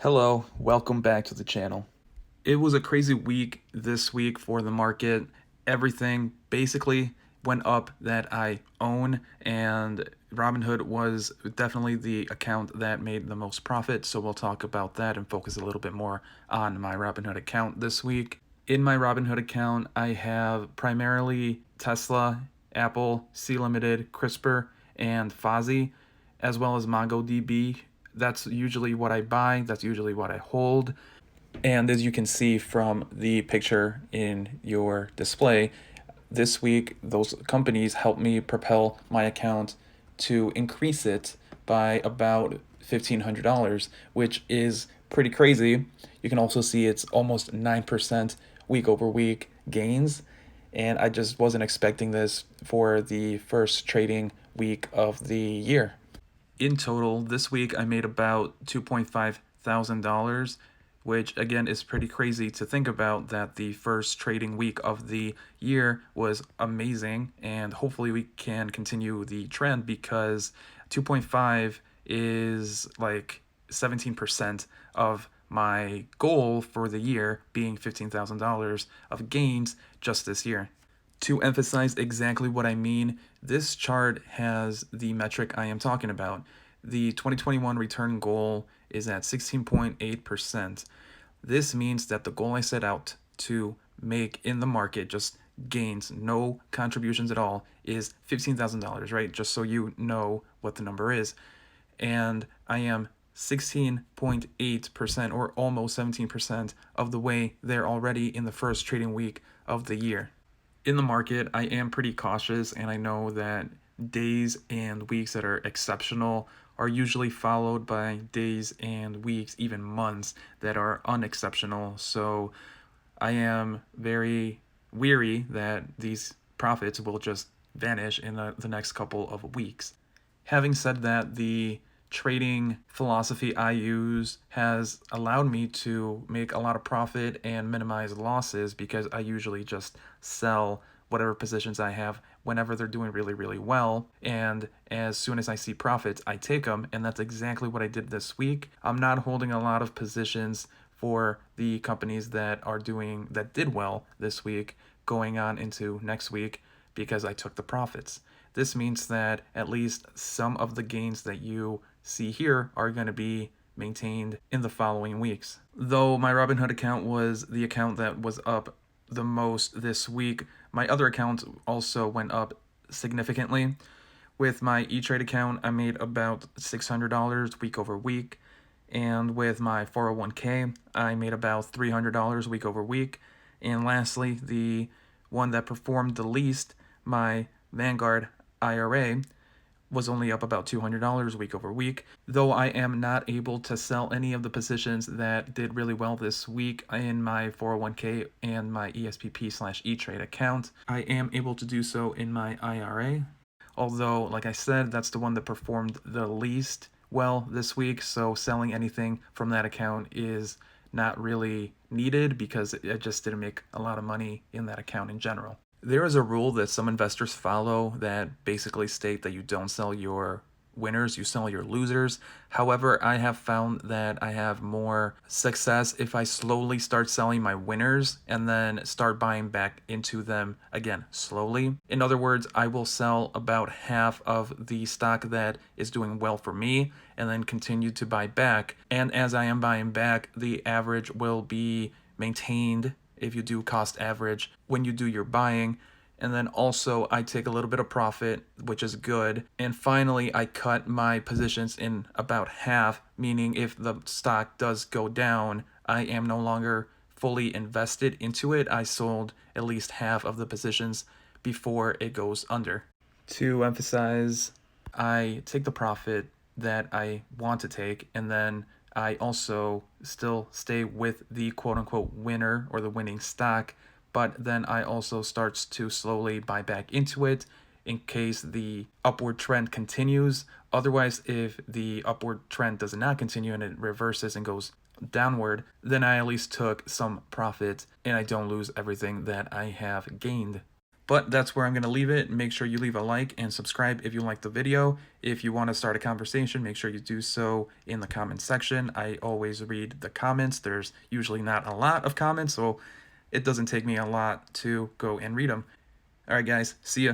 Hello, welcome back to the channel. It was a crazy week this week for the market. Everything basically went up that I own, and Robinhood was definitely the account that made the most profit. So we'll talk about that and focus a little bit more on my Robinhood account this week. In my Robinhood account, I have primarily Tesla, Apple, 𝗦𝗦𝗧𝗏, CRISPR, and 𝗦𝗨𝗣𝗣𝗢𝗏, as well as MongoDB. That's usually what I buy. That's usually what I hold. And as you can see from the picture in your display, this week those companies helped me propel my account to increase it by about $1,500, which is pretty crazy. You can also see it's almost 9% week over week gains. And I just wasn't expecting this for the first trading week of the year. In total, this week I made about $2,500, which again is pretty crazy to think about that the first trading week of the year was amazing, and hopefully we can continue the trend because 2.5 is like 17% of my goal for the year being $15,000 of gains just this year. To emphasize exactly what I mean, this chart has the metric I am talking about. The 2021 return goal is at 16.8%. This means that the goal I set out to make in the market, just gains, no contributions at all, is $15,000, right? Just so you know what the number is. And I am 16.8% or almost 17% of the way there already in the first trading week of the year. In the market, I am pretty cautious, and I know that days and weeks that are exceptional are usually followed by days and weeks, even months, that are unexceptional. So I am very weary that these profits will just vanish in the next couple of weeks. Having said that, the trading philosophy I use has allowed me to make a lot of profit and minimize losses because I usually just sell whatever positions I have whenever they're doing really, really well. And as soon as I see profits, I take them. And that's exactly what I did this week. I'm not holding a lot of positions for the companies that did well this week going on into next week because I took the profits. This means that at least some of the gains that you see here are going to be maintained in the following weeks. Though my Robinhood account was the account that was up the most this week, my other accounts also went up significantly. With my E-Trade account, I made about $600 week over week. And with my 401k, I made about $300 week over week. And lastly, the one that performed the least, my Vanguard IRA, was only up about $200 week over week. Though I am not able to sell any of the positions that did really well this week in my 401k and my ESPP/E-Trade account, I am able to do so in my IRA. Although, like I said, that's the one that performed the least well this week, so selling anything from that account is not really needed because it just didn't make a lot of money in that account in general. There is a rule that some investors follow that basically state that you don't sell your winners, you sell your losers. However, I have found that I have more success if I slowly start selling my winners and then start buying back into them again slowly. In other words, I will sell about half of the stock that is doing well for me and then continue to buy back. And as I am buying back, the average will be maintained if you do cost average when you do your buying. And then also I take a little bit of profit, which is good. And finally, I cut my positions in about half, meaning if the stock does go down, I am no longer fully invested into it. I sold at least half of the positions before it goes under. To emphasize, I take the profit that I want to take, and then I also still stay with the quote-unquote winner or the winning stock, but then I also starts to slowly buy back into it in case the upward trend continues. Otherwise, if the upward trend does not continue and it reverses and goes downward, then I at least took some profit and I don't lose everything that I have gained. But that's where I'm going to leave it. Make sure you leave a like and subscribe if you like the video. If you want to start a conversation, make sure you do so in the comment section. I always read the comments. There's usually not a lot of comments, so it doesn't take me a lot to go and read them. All right, guys, see ya.